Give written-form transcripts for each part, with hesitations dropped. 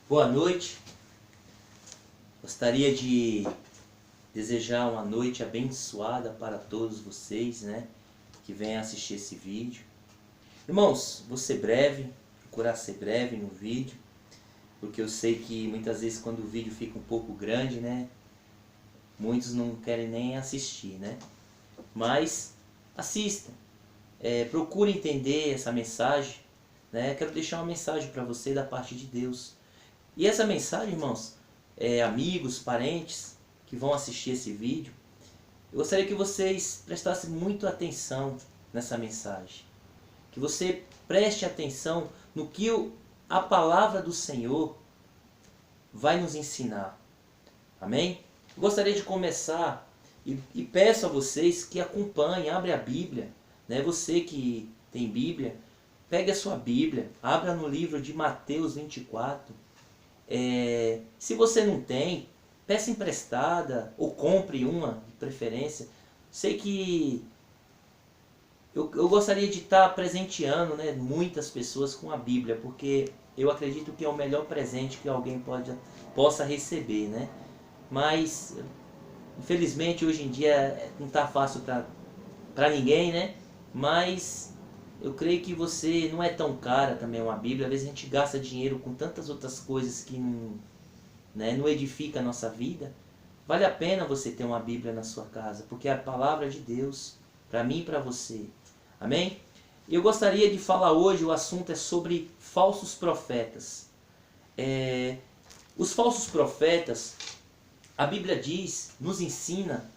Boa noite. Gostaria de desejar uma noite abençoada para todos vocês, que venham assistir esse vídeo. Irmãos, vou ser breve, procurar ser breve no vídeo, porque eu sei que muitas vezes quando o vídeo fica um pouco grande, muitos não querem nem assistir, Mas assista, procure entender essa mensagem, Quero deixar uma mensagem para você da parte de Deus. E essa mensagem, irmãos, amigos, parentes que vão assistir esse vídeo, eu gostaria que vocês prestassem muito atenção nessa mensagem. Que você preste atenção no que a palavra do Senhor vai nos ensinar. Amém? Eu gostaria de começar e peço a vocês que acompanhem, abre a Bíblia. Você que tem Bíblia, pegue a sua Bíblia, abra no livro de Mateus 24. Se você não tem, peça emprestada ou compre uma de preferência. Sei que eu gostaria de estar presenteando muitas pessoas com a Bíblia, porque eu acredito que é o melhor presente que alguém possa receber. Mas infelizmente hoje em dia não está fácil para ninguém, mas eu creio que você não é tão cara também uma Bíblia. Às vezes a gente gasta dinheiro com tantas outras coisas que não edifica a nossa vida. Vale a pena você ter uma Bíblia na sua casa, porque é a palavra de Deus para mim e para você. Amém? Eu gostaria de falar hoje, o assunto é sobre falsos profetas. Os falsos profetas, a Bíblia diz, nos ensina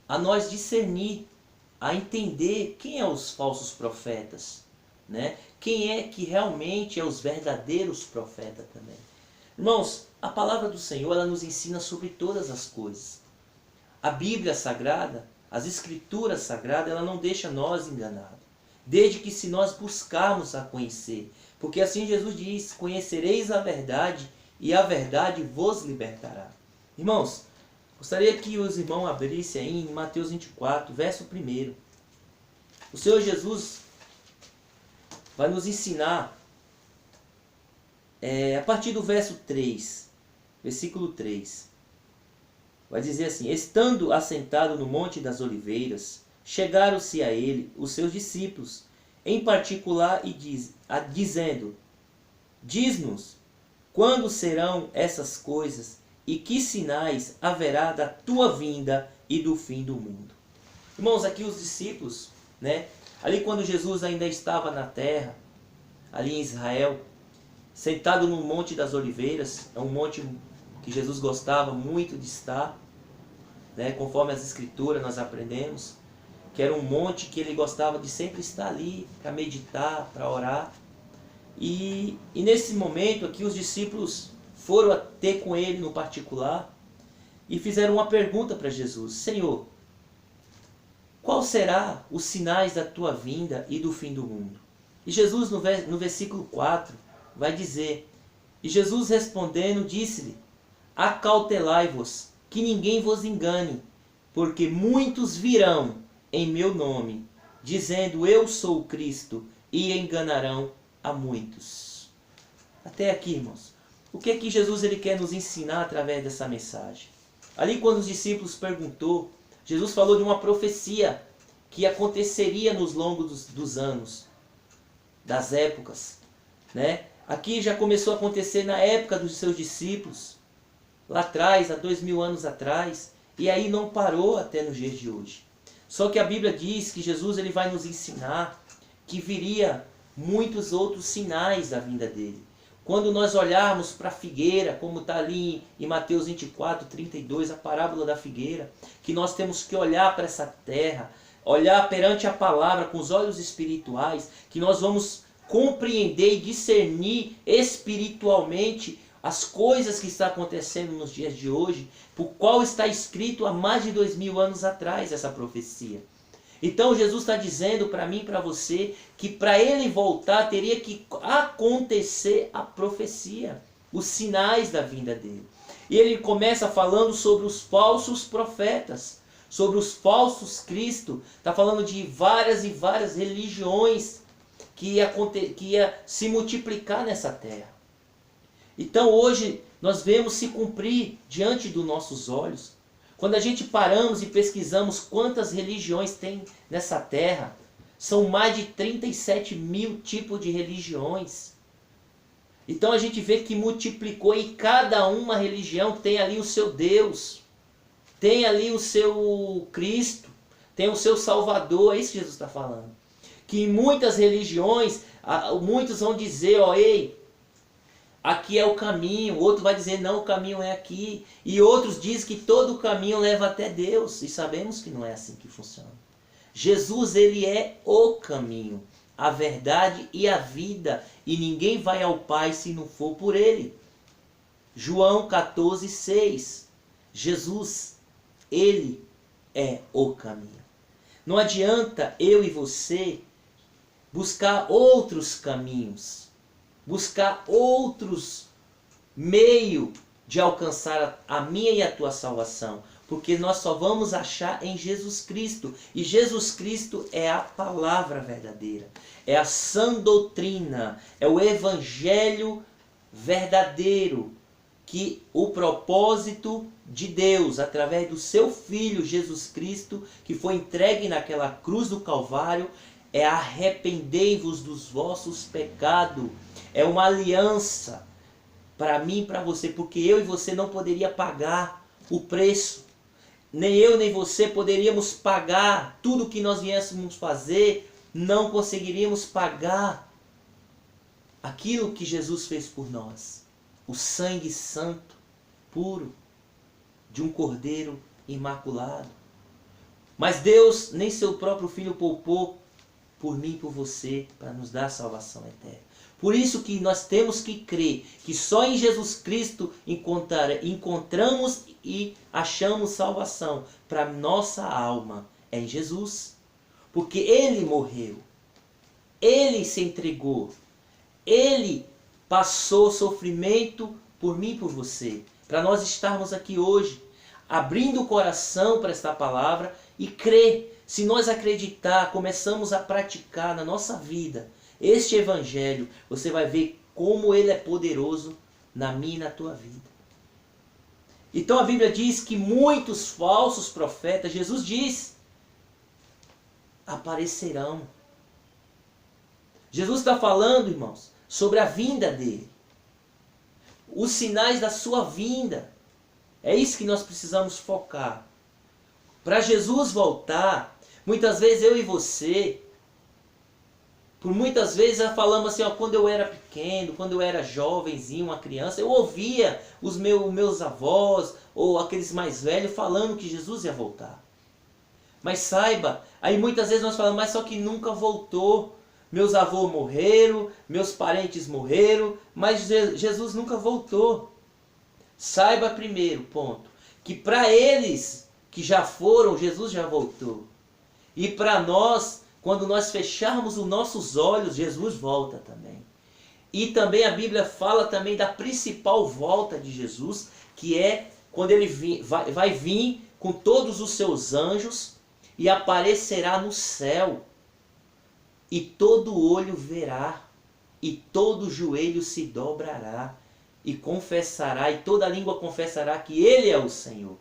a nós discernir, a entender quem é os falsos profetas, Quem é que realmente é os verdadeiros profetas também. Irmãos, a palavra do Senhor, ela nos ensina sobre todas as coisas. A Bíblia Sagrada, as Escrituras Sagradas, ela não deixa nós enganados. Desde que se nós buscarmos a conhecer. Porque assim Jesus diz, conhecereis a verdade e a verdade vos libertará. Irmãos, gostaria que os irmãos abrissem aí em Mateus 24, verso 1. O Senhor Jesus vai nos ensinar a partir do verso 3, versículo 3. Vai dizer assim: estando assentado no Monte das Oliveiras, chegaram-se a ele os seus discípulos, em particular, dizendo: diz-nos, quando serão essas coisas, e que sinais haverá da tua vinda e do fim do mundo? Irmãos, aqui os discípulos, ali quando Jesus ainda estava na terra, ali em Israel, sentado no Monte das Oliveiras, é um monte que Jesus gostava muito de estar, conforme as Escrituras nós aprendemos, que era um monte que ele gostava de sempre estar ali, para meditar, para orar. E nesse momento aqui os discípulos foram a ter com ele no particular e fizeram uma pergunta para Jesus: Senhor, qual será os sinais da tua vinda e do fim do mundo? E Jesus no versículo 4 vai dizer: e Jesus respondendo disse-lhe: acautelai-vos, que ninguém vos engane, porque muitos virão em meu nome, dizendo eu sou o Cristo, e enganarão a muitos. Até aqui, irmãos. O que é que Jesus ele quer nos ensinar através dessa mensagem? Ali quando os discípulos perguntou, Jesus falou de uma profecia que aconteceria nos longos dos anos, das épocas. Aqui já começou a acontecer na época dos seus discípulos, lá atrás, há 2000 anos atrás, e aí não parou até nos dias de hoje. Só que a Bíblia diz que Jesus ele vai nos ensinar que viria muitos outros sinais da vinda dele. Quando nós olharmos para a figueira, como está ali em Mateus 24, 32, a parábola da figueira, que nós temos que olhar para essa terra, olhar perante a palavra com os olhos espirituais, que nós vamos compreender e discernir espiritualmente as coisas que estão acontecendo nos dias de hoje, por qual está escrito há mais de 2000 anos atrás essa profecia. Então Jesus está dizendo para mim e para você que para ele voltar teria que acontecer a profecia, os sinais da vinda dele. E ele começa falando sobre os falsos profetas, sobre os falsos Cristo. Está falando de várias e várias religiões que ia se multiplicar nessa terra. Então hoje nós vemos se cumprir diante dos nossos olhos. Quando a gente paramos e pesquisamos quantas religiões tem nessa terra, são mais de 37 mil tipos de religiões. Então a gente vê que multiplicou e cada uma religião tem ali o seu Deus, tem ali o seu Cristo, tem o seu Salvador, é isso que Jesus está falando. Que em muitas religiões, muitos vão dizer, ó, ei, aqui é o caminho, outro vai dizer, não, o caminho é aqui. E outros dizem que todo o caminho leva até Deus, e sabemos que não é assim que funciona. Jesus, ele é o caminho, a verdade e a vida, e ninguém vai ao Pai se não for por ele. João 14:6. Jesus, ele é o caminho. Não adianta eu e você buscar outros caminhos, buscar outros meios de alcançar a minha e a tua salvação, porque nós só vamos achar em Jesus Cristo. E Jesus Cristo é a palavra verdadeira, é a sã doutrina, é o evangelho verdadeiro, que o propósito de Deus, através do seu Filho Jesus Cristo, que foi entregue naquela cruz do Calvário, é arrependei-vos dos vossos pecados. É uma aliança para mim e para você, porque eu e você não poderia pagar o preço. Nem eu nem você poderíamos pagar tudo que nós viéssemos fazer, não conseguiríamos pagar aquilo que Jesus fez por nós. O sangue santo, puro, de um cordeiro imaculado. Mas Deus nem seu próprio Filho poupou por mim e por você, para nos dar a salvação eterna. Por isso que nós temos que crer que só em Jesus Cristo encontramos e achamos salvação para nossa alma. É em Jesus. Porque Ele morreu. Ele se entregou. Ele passou sofrimento por mim e por você. Para nós estarmos aqui hoje, abrindo o coração para esta palavra e crer. Se nós acreditar, começamos a praticar na nossa vida este evangelho, você vai ver como ele é poderoso na minha e na tua vida. Então a Bíblia diz que muitos falsos profetas, Jesus diz, aparecerão. Jesus está falando, irmãos, sobre a vinda dele. Os sinais da sua vinda. É isso que nós precisamos focar. Para Jesus voltar, muitas vezes eu e você, por muitas vezes falamos assim, ó, quando eu era pequeno, quando eu era jovenzinho, uma criança, eu ouvia os meus avós ou aqueles mais velhos falando que Jesus ia voltar. Mas saiba, aí muitas vezes nós falamos, mas só que nunca voltou. Meus avós morreram, meus parentes morreram, mas Jesus nunca voltou. Saiba primeiro, ponto, que para eles que já foram, Jesus já voltou. E para nós, quando nós fecharmos os nossos olhos, Jesus volta também. E também a Bíblia fala também da principal volta de Jesus, que é quando ele vai vir com todos os seus anjos e aparecerá no céu. E todo olho verá, e todo joelho se dobrará, e confessará, e toda língua confessará que Ele é o Senhor.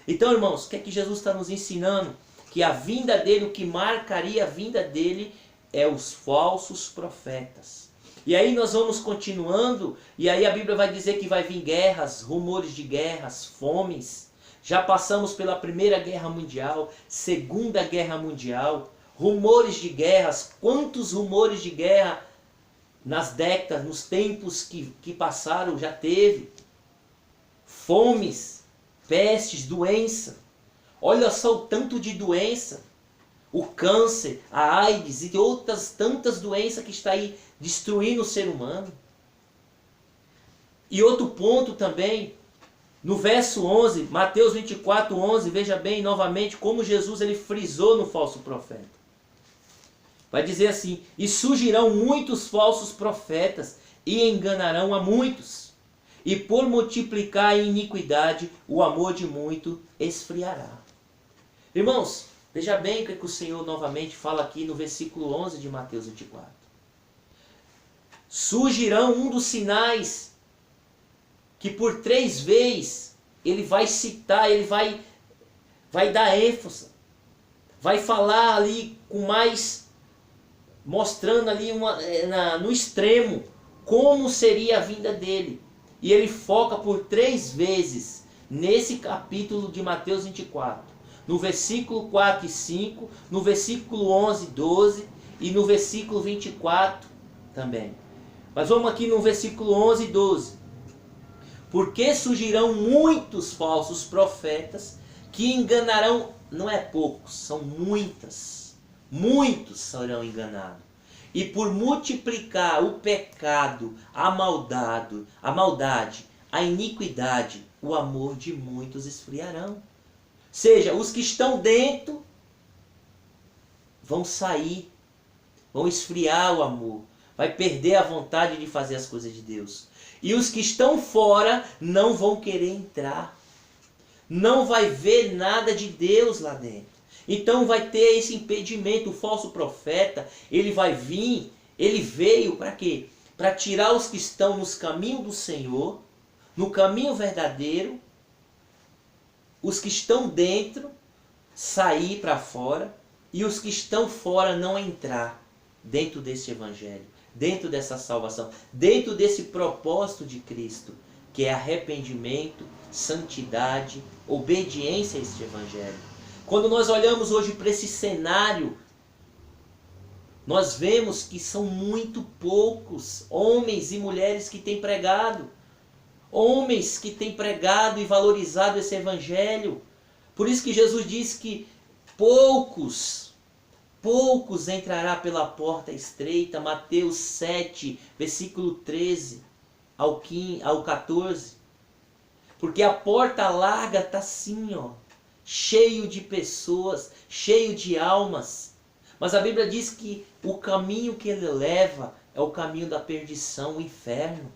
Então, irmãos, o que é que Jesus está nos ensinando? Que a vinda dele, o que marcaria a vinda dele, é os falsos profetas. E aí nós vamos continuando, e aí a Bíblia vai dizer que vai vir guerras, rumores de guerras, fomes. Já passamos pela Primeira Guerra Mundial, Segunda Guerra Mundial, rumores de guerras. Quantos rumores de guerra nas décadas, nos tempos que passaram já teve? Fomes, pestes, doença. Olha só o tanto de doença. O câncer, a AIDS e outras tantas doenças que está aí destruindo o ser humano. E outro ponto também, no verso 11, Mateus 24:11, veja bem novamente como Jesus ele frisou no falso profeta. Vai dizer assim, e surgirão muitos falsos profetas e enganarão a muitos. E por multiplicar a iniquidade, o amor de muito esfriará. Irmãos, veja bem o que o Senhor novamente fala aqui no versículo 11 de Mateus 24. Surgirão um dos sinais que por 3 vezes ele vai citar, ele vai dar ênfase, vai falar ali com mais, mostrando ali no extremo como seria a vinda dele. E ele foca por 3 vezes nesse capítulo de Mateus 24. No versículo 4 e 5, no versículo 11 e 12 e no versículo 24 também. Mas vamos aqui no versículo 11 e 12. Porque surgirão muitos falsos profetas que enganarão, não é poucos, são muitos serão enganados. E por multiplicar o pecado, a maldade, a iniquidade, o amor de muitos esfriarão. Seja, os que estão dentro vão sair, vão esfriar o amor, vai perder a vontade de fazer as coisas de Deus. E os que estão fora não vão querer entrar. Não vai ver nada de Deus lá dentro. Então vai ter esse impedimento. O falso profeta, ele vai vir, ele veio para quê? Para tirar os que estão nos caminhos do Senhor, no caminho verdadeiro, os que estão dentro, sair para fora, e os que estão fora não entrar dentro desse evangelho, dentro dessa salvação, dentro desse propósito de Cristo, que é arrependimento, santidade, obediência a este evangelho. Quando nós olhamos hoje para esse cenário, nós vemos que são muito poucos homens e mulheres que têm pregado. Homens que têm pregado e valorizado esse evangelho. Por isso que Jesus diz que poucos entrará pela porta estreita. Mateus 7, versículo 13 ao 14. Porque a porta larga está assim, ó, cheio de pessoas, cheio de almas. Mas a Bíblia diz que o caminho que ele leva é o caminho da perdição, o inferno.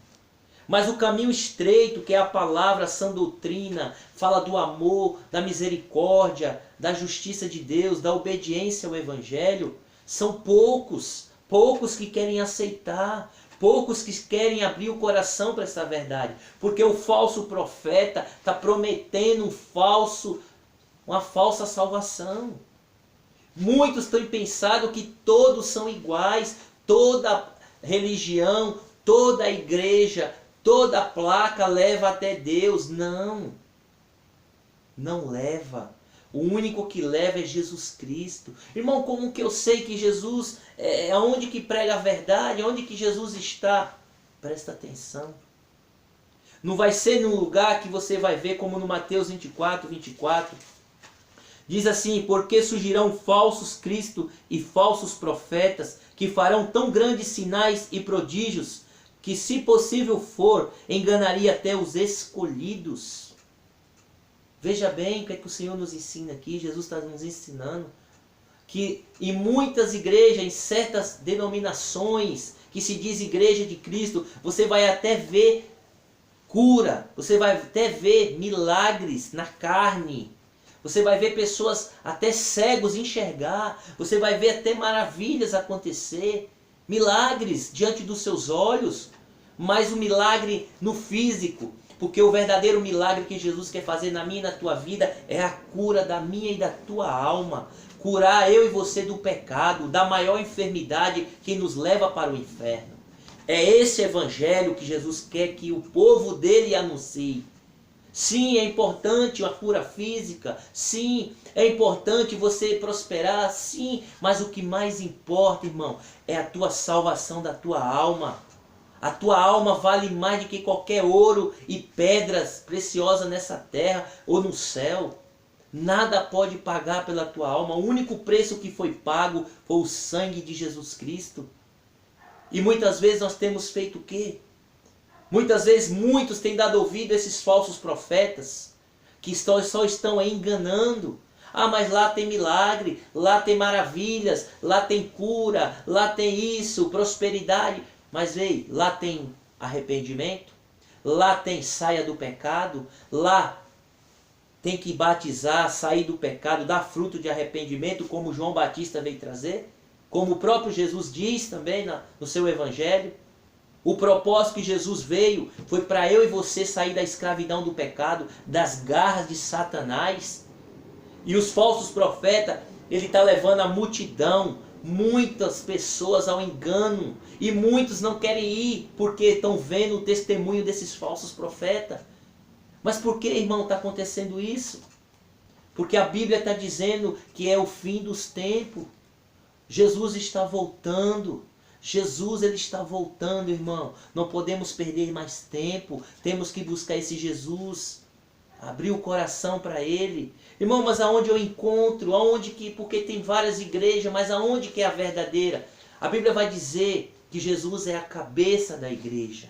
Mas o caminho estreito, que é a palavra, a sã doutrina, fala do amor, da misericórdia, da justiça de Deus, da obediência ao evangelho, são poucos que querem aceitar, poucos que querem abrir o coração para essa verdade. Porque o falso profeta está prometendo uma falsa salvação. Muitos têm pensado que todos são iguais, toda religião, toda igreja, toda placa leva até Deus. Não leva. O único que leva é Jesus Cristo. Irmão, como que eu sei que Jesus é onde que prega a verdade, onde que Jesus está? Presta atenção. Não vai ser num lugar que você vai ver como no Mateus 24, 24. Diz assim: porque surgirão falsos Cristo e falsos profetas, que farão tão grandes sinais e prodígios, que se possível for, enganaria até os escolhidos. Veja bem o que é que o Senhor nos ensina aqui. Jesus está nos ensinando que em muitas igrejas, em certas denominações, que se diz igreja de Cristo, você vai até ver cura, você vai até ver milagres na carne. Você vai ver pessoas até cegos enxergar. Você vai ver até maravilhas acontecer. Milagres diante dos seus olhos. Mas o milagre no físico. Porque o verdadeiro milagre que Jesus quer fazer na minha e na tua vida é a cura da minha e da tua alma. Curar eu e você do pecado, da maior enfermidade que nos leva para o inferno. É esse evangelho que Jesus quer que o povo dele anuncie. Sim, é importante a cura física. Sim, é importante você prosperar. Sim, mas o que mais importa, irmão, é a tua salvação da tua alma. A tua alma vale mais do que qualquer ouro e pedras preciosas nessa terra ou no céu. Nada pode pagar pela tua alma. O único preço que foi pago foi o sangue de Jesus Cristo. E muitas vezes nós temos feito o quê? Muitas vezes muitos têm dado ouvido a esses falsos profetas que só estão aí enganando. Ah, mas lá tem milagre, lá tem maravilhas, lá tem cura, lá tem isso, prosperidade. Mas veio, lá tem arrependimento, lá tem saia do pecado, lá tem que batizar, sair do pecado, dar fruto de arrependimento, como João Batista veio trazer, como o próprio Jesus diz também no seu evangelho. O propósito que Jesus veio foi para eu e você sair da escravidão do pecado, das garras de Satanás. E os falsos profetas, ele está levando a multidão, muitas pessoas ao engano. E muitos não querem ir porque estão vendo o testemunho desses falsos profetas. Mas por que, irmão, está acontecendo isso? Porque a Bíblia está dizendo que é o fim dos tempos. Jesus está voltando. Jesus, ele está voltando, irmão. Não podemos perder mais tempo. Temos que buscar esse Jesus. Abrir o coração para ele. Irmão, mas aonde eu encontro? Porque tem várias igrejas, mas aonde que é a verdadeira? A Bíblia vai dizer que Jesus é a cabeça da igreja.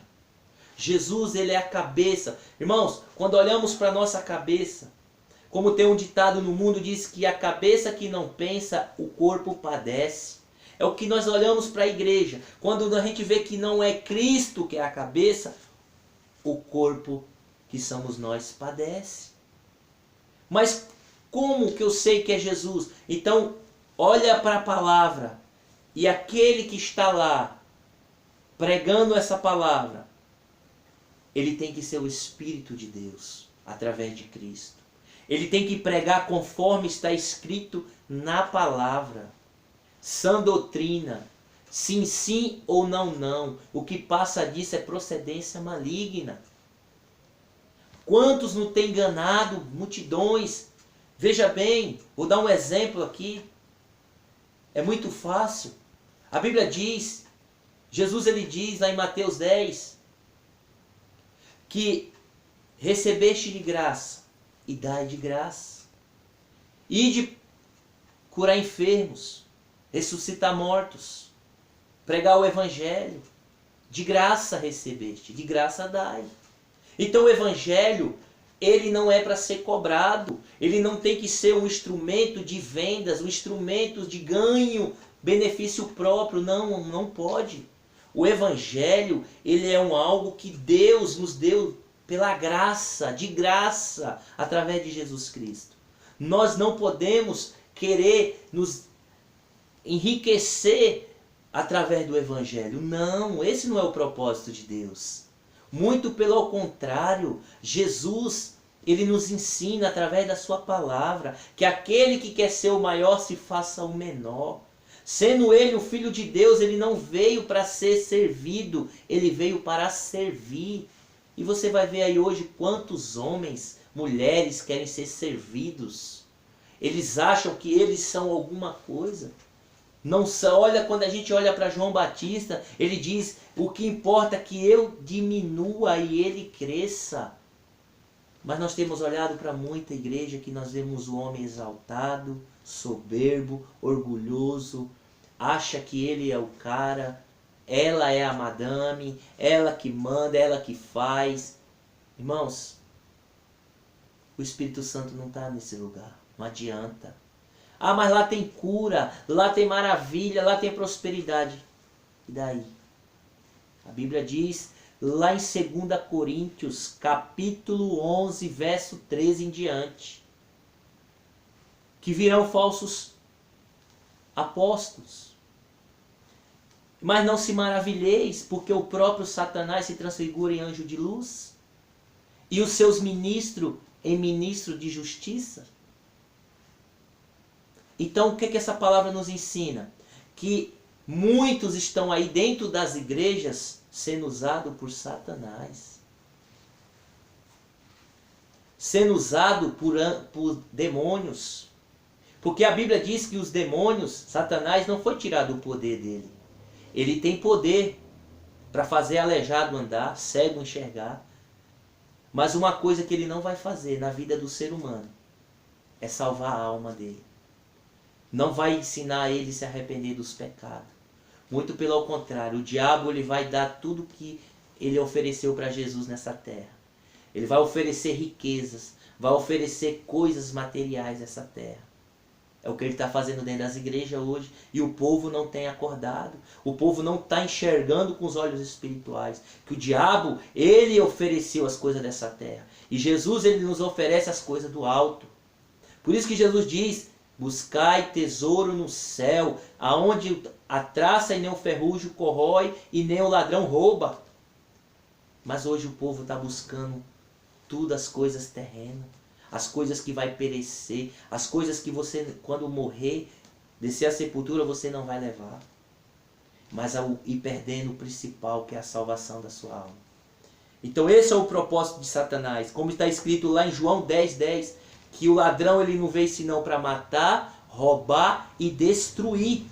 Jesus, ele é a cabeça. Irmãos, quando olhamos para a nossa cabeça, como tem um ditado no mundo, diz que a cabeça que não pensa, o corpo padece. É o que nós olhamos para a igreja. Quando a gente vê que não é Cristo que é a cabeça, o corpo que somos nós padece. Mas como que eu sei que é Jesus? Então, olha para a palavra. E aquele que está lá, pregando essa palavra, ele tem que ser o Espírito de Deus, através de Cristo. Ele tem que pregar conforme está escrito na palavra. Sã doutrina, sim, sim ou não, não. O que passa disso é procedência maligna. Quantos não têm enganado multidões? Veja bem, vou dar um exemplo aqui. É muito fácil. A Bíblia diz, Jesus ele diz lá em Mateus 10, que recebeste de graça e dai de graça. Ide curar enfermos, ressuscitar mortos, pregar o evangelho. De graça recebeste, de graça dai. Então o evangelho, ele não é para ser cobrado. Ele não tem que ser um instrumento de vendas, um instrumento de ganho, benefício próprio. Não, não pode. O evangelho, ele é algo que Deus nos deu pela graça, de graça, através de Jesus Cristo. Nós não podemos querer nos enriquecer através do evangelho. Não, esse não é o propósito de Deus. Muito pelo contrário, Jesus, ele nos ensina através da sua palavra que aquele que quer ser o maior se faça o menor. Sendo ele o Filho de Deus, ele não veio para ser servido, ele veio para servir. E você vai ver aí hoje quantos homens, mulheres querem ser servidos. Eles acham que eles são alguma coisa. Não são. Olha, quando a gente olha para João Batista, ele diz, o que importa é que eu diminua e ele cresça. Mas nós temos olhado para muita igreja que nós vemos o homem exaltado, soberbo, orgulhoso, acha que ele é o cara, ela é a madame, ela que manda, ela que faz. Irmãos, o Espírito Santo não está nesse lugar, não adianta. Ah, mas lá tem cura, lá tem maravilha, lá tem prosperidade. E daí? A Bíblia diz lá em 2 Coríntios, capítulo 11, verso 13 em diante, que virão falsos apóstolos. Mas não se maravilheis, porque o próprio Satanás se transfigura em anjo de luz, e os seus ministros em ministro de justiça. Então, o que essa palavra nos ensina? Que muitos estão aí dentro das igrejas sendo usados por Satanás. Sendo usado por demônios. Porque a Bíblia diz que os demônios, Satanás não foi tirado o poder dele. Ele tem poder para fazer aleijado andar, cego enxergar. Mas uma coisa que ele não vai fazer na vida do ser humano é salvar a alma dele. Não vai ensinar ele a se arrepender dos pecados. Muito pelo contrário, o diabo ele vai dar tudo que ele ofereceu para Jesus nessa terra. Ele vai oferecer riquezas, vai oferecer coisas materiais nessa terra. É o que ele está fazendo dentro das igrejas hoje. E o povo não tem acordado. O povo não está enxergando com os olhos espirituais. Que o diabo, ele ofereceu as coisas dessa terra. E Jesus, ele nos oferece as coisas do alto. Por isso que Jesus diz, Buscai tesouro no céu, aonde a traça e nem o ferrugem corrói e nem o ladrão rouba. Mas hoje o povo está buscando tudo, as coisas terrenas, as coisas que vai perecer, as coisas que você, quando morrer, descer à sepultura, você não vai levar. Mas ir perdendo o principal, que é a salvação da sua alma. Então esse é o propósito de Satanás. Como está escrito lá em João 10:10, que o ladrão ele não veio senão para matar, roubar e destruir.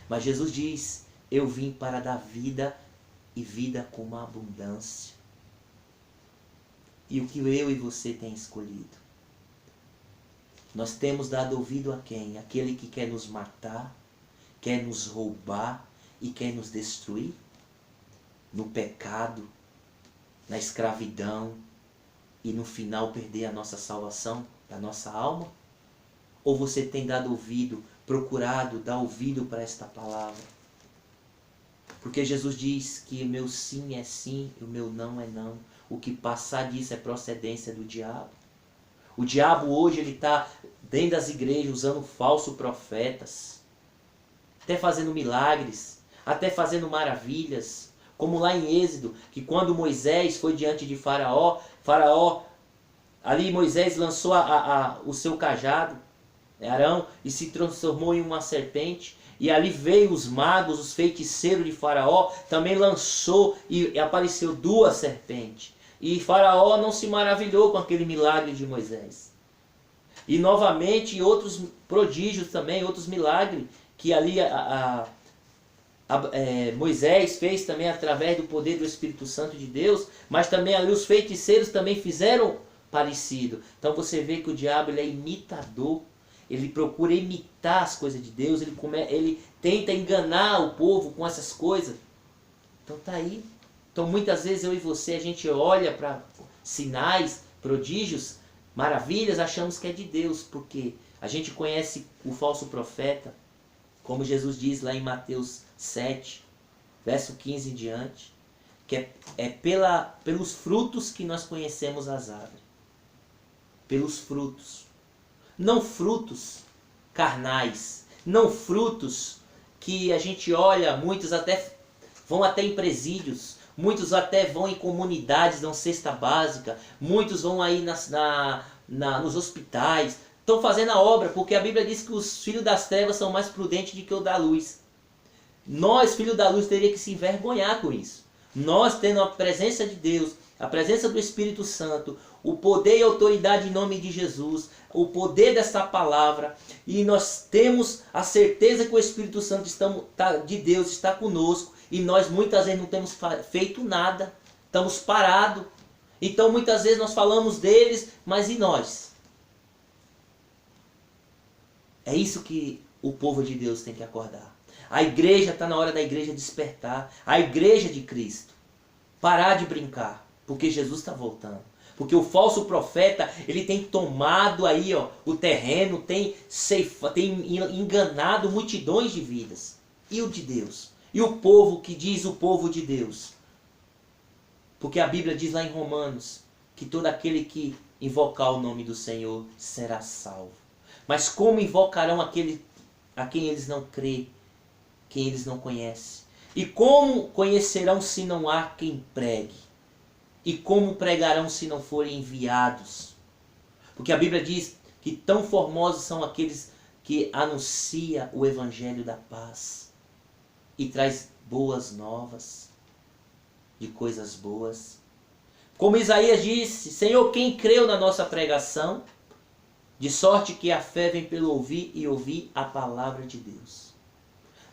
Mas Jesus diz, eu vim para dar vida e vida com uma abundância. E o que eu e você tem escolhido? Nós temos dado ouvido a quem? Aquele que quer nos matar, quer nos roubar e quer nos destruir? No pecado, na escravidão e no final perder a nossa salvação da nossa alma? Ou você tem dado ouvido, procurado dar ouvido para esta palavra? Porque Jesus diz que o meu sim é sim e o meu não é não. O que passar disso é procedência do diabo. O diabo hoje ele está dentro das igrejas usando falsos profetas, até fazendo milagres, até fazendo maravilhas, como lá em Êxodo, que quando Moisés foi diante de Faraó, ali Moisés lançou o seu cajado, Arão, e se transformou em uma serpente. E ali veio os magos, os feiticeiros de Faraó, também lançou e apareceu 2 serpentes. E Faraó não se maravilhou com aquele milagre de Moisés. E novamente outros prodígios também, outros milagres, que ali Moisés fez também através do poder do Espírito Santo de Deus, mas também ali os feiticeiros também fizeram parecido. Então você vê que o diabo ele é imitador. Ele procura imitar as coisas de Deus, ele tenta enganar o povo com essas coisas. Então tá aí. Então muitas vezes eu e você, a gente olha para sinais, prodígios, maravilhas, achamos que é de Deus, porque a gente conhece o falso profeta, como Jesus diz lá em Mateus 7, verso 15 em diante, que é pelos frutos que nós conhecemos as árvores. Pelos frutos. Não frutos carnais, não frutos que a gente olha, muitos até vão até em presídios, muitos até vão em comunidades, dão cesta básica, muitos vão aí nos hospitais, estão fazendo a obra, porque a Bíblia diz que os filhos das trevas são mais prudentes do que o da luz. Nós, filhos da luz, teríamos que se envergonhar com isso. Nós tendo a presença de Deus, a presença do Espírito Santo, o poder e autoridade em nome de Jesus, o poder dessa palavra, e nós temos a certeza que o Espírito Santo de Deus está conosco, e nós muitas vezes não temos feito nada, estamos parados. Então muitas vezes nós falamos deles, mas e nós? É isso que o povo de Deus tem que acordar. A igreja, está na hora da igreja despertar, a igreja de Cristo, parar de brincar, porque Jesus está voltando. Porque o falso profeta, ele tem tomado aí o terreno, tem enganado multidões de vidas. E o de Deus? E o povo que diz o povo de Deus? Porque a Bíblia diz lá em Romanos que todo aquele que invocar o nome do Senhor será salvo. Mas como invocarão aquele a quem eles não crêem, quem eles não conhecem? E como conhecerão se não há quem pregue? E como pregarão se não forem enviados? Porque a Bíblia diz que tão formosos são aqueles que anunciam o Evangelho da paz e traz boas novas de coisas boas. Como Isaías disse, Senhor, quem creu na nossa pregação? De sorte que a fé vem pelo ouvir e ouvir a palavra de Deus.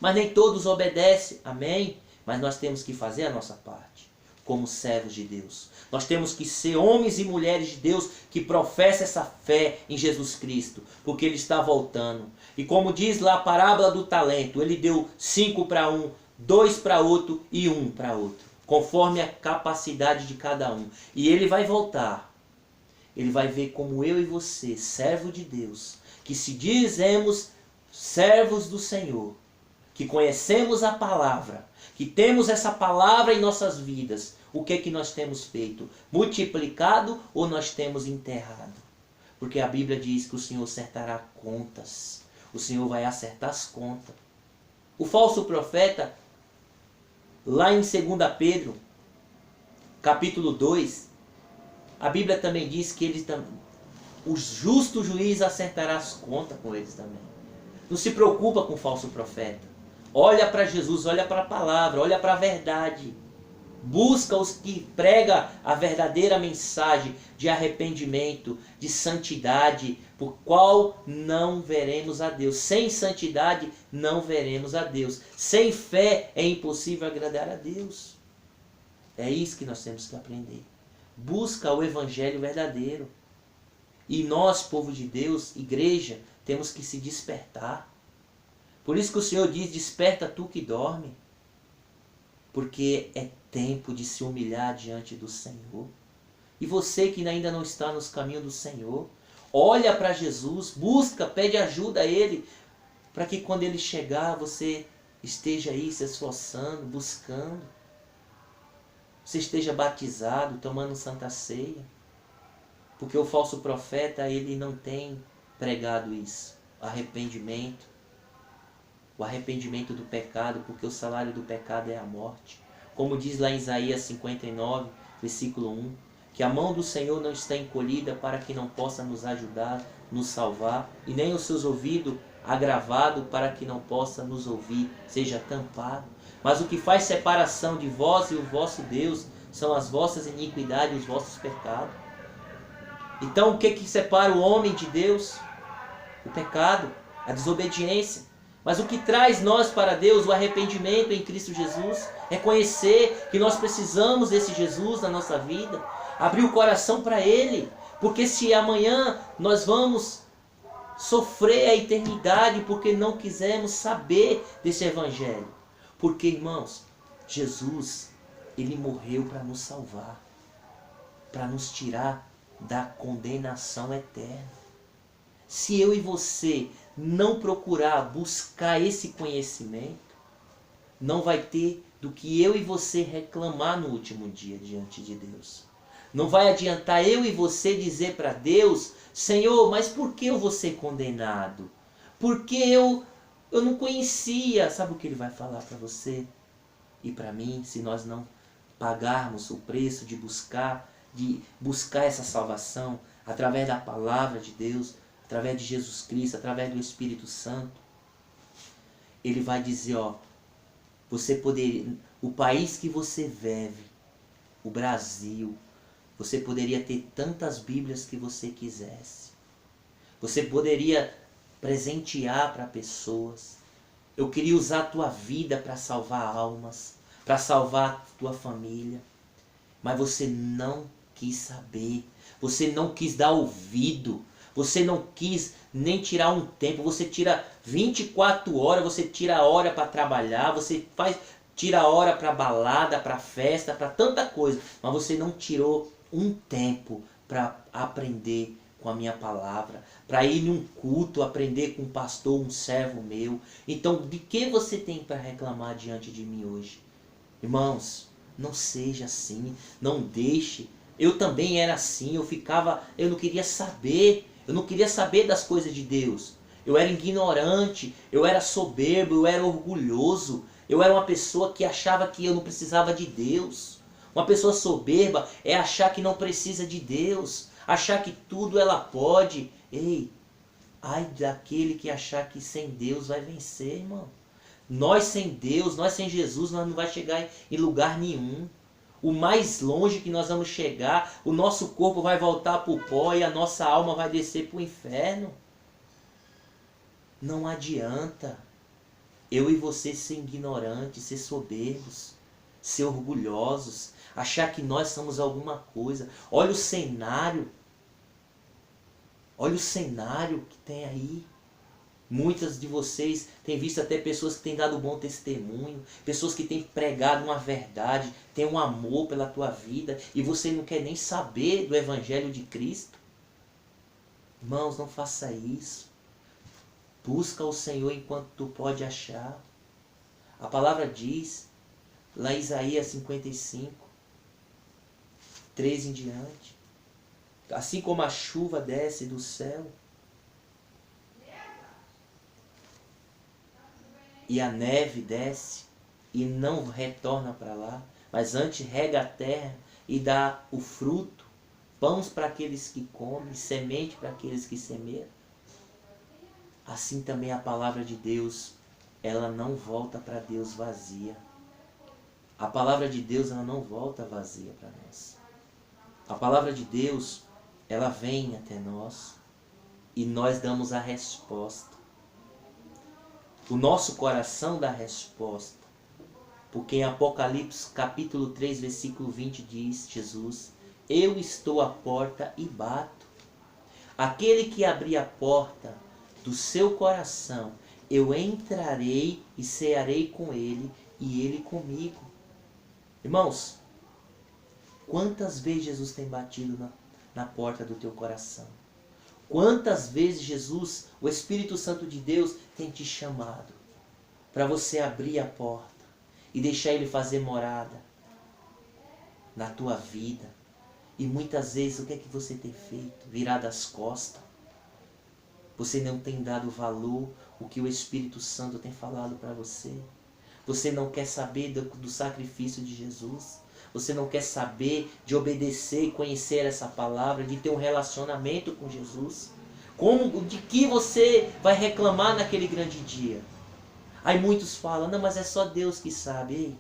Mas nem todos obedecem, amém? Mas nós temos que fazer a nossa parte. Como servos de Deus. Nós temos que ser homens e mulheres de Deus que professam essa fé em Jesus Cristo, porque Ele está voltando. E como diz lá a parábola do talento, Ele deu 5 para um, 2 para outro e 1 para outro, conforme a capacidade de cada um. E Ele vai voltar. Ele vai ver como eu e você, servo de Deus, que se dizemos servos do Senhor, que conhecemos a palavra, que temos essa palavra em nossas vidas, o que é que nós temos feito? Multiplicado ou nós temos enterrado? Porque a Bíblia diz que o Senhor acertará contas. O Senhor vai acertar as contas. O falso profeta, lá em 2 Pedro, capítulo 2, a Bíblia também diz que o justo juiz acertará as contas com eles também. Não se preocupa com o falso profeta. Olha para Jesus, olha para a palavra, olha para a verdade. Busca os que pregam a verdadeira mensagem de arrependimento, de santidade, por qual não veremos a Deus. Sem santidade não veremos a Deus. Sem fé é impossível agradar a Deus. É isso que nós temos que aprender. Busca o evangelho verdadeiro. E nós, povo de Deus, igreja, temos que se despertar. Por isso que o Senhor diz, desperta tu que dorme. Porque é tempo de se humilhar diante do Senhor. E você que ainda não está nos caminhos do Senhor, olha para Jesus, busca, pede ajuda a Ele, para que quando Ele chegar, você esteja aí se esforçando, buscando. Você esteja batizado, tomando Santa Ceia. Porque o falso profeta, ele não tem pregado isso. Arrependimento. O arrependimento do pecado, porque o salário do pecado é a morte. Como diz lá em Isaías 59, versículo 1, que a mão do Senhor não está encolhida para que não possa nos ajudar, nos salvar, e nem os seus ouvidos agravado para que não possa nos ouvir, seja tampado. Mas o que faz separação de vós e o vosso Deus são as vossas iniquidades e os vossos pecados. Então o que separa o homem de Deus? O pecado, a desobediência. Mas o que traz nós para Deus, o arrependimento em Cristo Jesus, é conhecer que nós precisamos desse Jesus na nossa vida, abrir o coração para Ele, porque se amanhã nós vamos sofrer a eternidade porque não quisemos saber desse Evangelho. Porque, irmãos, Jesus, Ele morreu para nos salvar, para nos tirar da condenação eterna. Se eu e você não procurar buscar esse conhecimento, não vai ter do que eu e você reclamar no último dia diante de Deus. Não vai adiantar eu e você dizer para Deus, Senhor, mas por que eu vou ser condenado? Porque eu não conhecia. Sabe o que Ele vai falar para você e para mim, se nós não pagarmos o preço de buscar essa salvação através da palavra de Deus, através de Jesus Cristo, através do Espírito Santo? Ele vai dizer, o país que você vive, o Brasil, você poderia ter tantas Bíblias que você quisesse. Você poderia presentear para pessoas. Eu queria usar a tua vida para salvar almas, para salvar a tua família. Mas você não quis saber. Você não quis dar ouvido. Você não quis nem tirar um tempo. Você tira 24 horas, você tira a hora para trabalhar, você tira a hora para balada, para festa, para tanta coisa. Mas você não tirou um tempo para aprender com a minha palavra, para ir num culto, aprender com um pastor, um servo meu. Então, de que você tem para reclamar diante de mim hoje? Irmãos, não seja assim, não deixe. Eu também era assim, eu não queria saber, das coisas de Deus. Eu era ignorante, eu era soberbo, eu era orgulhoso, eu era uma pessoa que achava que eu não precisava de Deus. Uma pessoa soberba é achar que não precisa de Deus, achar que tudo ela pode. Ei, ai daquele que achar que sem Deus vai vencer, irmão. Nós sem Deus, nós sem Jesus, nós não vamos chegar em lugar nenhum. O mais longe que nós vamos chegar, o nosso corpo vai voltar para o pó e a nossa alma vai descer para o inferno. Não adianta eu e você ser ignorantes, ser soberbos, ser orgulhosos, achar que nós somos alguma coisa. Olha o cenário. Olha o cenário que tem aí. Muitas de vocês têm visto até pessoas que têm dado bom testemunho, pessoas que têm pregado uma verdade, têm um amor pela tua vida e você não quer nem saber do Evangelho de Cristo. Irmãos, não faça isso. Busca o Senhor enquanto tu pode achar. A palavra diz, lá em Isaías 55, 3 em diante, Assim como a chuva desce do céu e a neve desce e não retorna para lá, mas antes rega a terra e dá o fruto, pães para aqueles que comem, semente para aqueles que semeiam. Assim também a palavra de Deus, ela não volta para Deus vazia. A palavra de Deus, ela não volta vazia para nós. A palavra de Deus, ela vem até nós e nós damos a resposta. O nosso coração dá a resposta. Porque em Apocalipse capítulo 3, versículo 20 diz Jesus: eu estou à porta e bato. Aquele que abrir a porta do seu coração, eu entrarei e cearei com ele e ele comigo. Irmãos, quantas vezes Jesus tem batido na porta do teu coração? Quantas vezes Jesus, o Espírito Santo de Deus, tem te chamado para você abrir a porta e deixar Ele fazer morada na tua vida? E muitas vezes o que é que você tem feito? Virado as costas. Você não tem dado valor ao que o Espírito Santo tem falado para você. Você não quer saber do sacrifício de Jesus. Você não quer saber de obedecer e conhecer essa palavra, de ter um relacionamento com Jesus. De que você vai reclamar naquele grande dia? Aí muitos falam, não, mas é só Deus que sabe. Ei,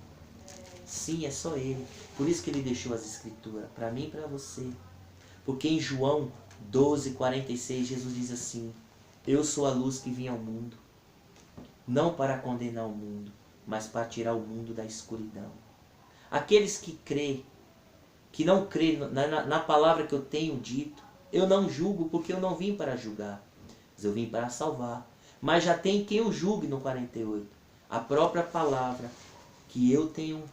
sim, é só Ele. Por isso que Ele deixou as Escrituras, para mim e para você. Porque em João 12:46, Jesus diz assim: eu sou a luz que vim ao mundo, não para condenar o mundo, mas para tirar o mundo da escuridão. Aqueles que crê, que não crê na palavra que eu tenho dito, eu não julgo, porque eu não vim para julgar, mas eu vim para salvar. Mas já tem quem eu julgue no 48. A própria palavra que eu tenho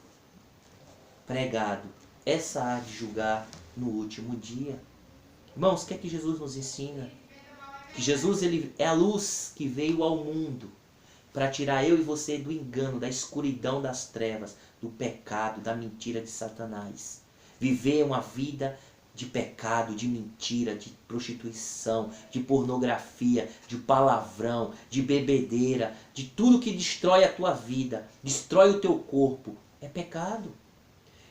pregado, essa há de julgar no último dia. Irmãos, o que é que Jesus nos ensina? Que Jesus, ele é a luz que veio ao mundo para tirar eu e você do engano, da escuridão das trevas, do pecado, da mentira de Satanás. Viver uma vida de pecado, de mentira, de prostituição, de pornografia, de palavrão, de bebedeira, de tudo que destrói a tua vida, destrói o teu corpo, é pecado.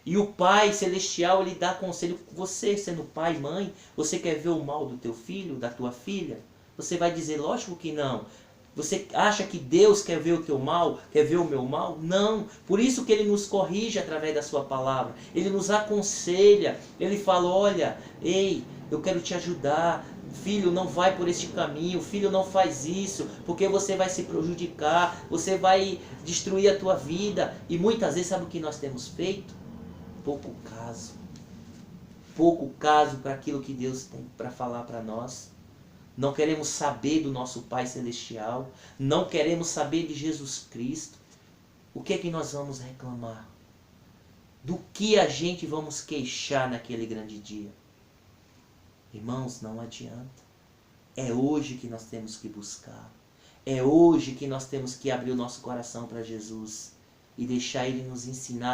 E o Pai Celestial, ele dá conselho. Você, sendo pai, mãe, você quer ver o mal do teu filho, da tua filha? Você vai dizer, lógico que não. Você acha que Deus quer ver o teu mal? Quer ver o meu mal? Não. Por isso que Ele nos corrige através da sua palavra. Ele nos aconselha. Ele fala, olha, ei, eu quero te ajudar. Filho, não vai por este caminho. Filho, não faz isso, porque você vai se prejudicar. Você vai destruir a tua vida. E muitas vezes, sabe o que nós temos feito? Pouco caso para aquilo que Deus tem para falar para nós. Não queremos saber do nosso Pai Celestial, não queremos saber de Jesus Cristo. O que é que nós vamos reclamar? Do que a gente vamos queixar naquele grande dia? Irmãos, não adianta. É hoje que nós temos que buscar. É hoje que nós temos que abrir o nosso coração para Jesus e deixar Ele nos ensinar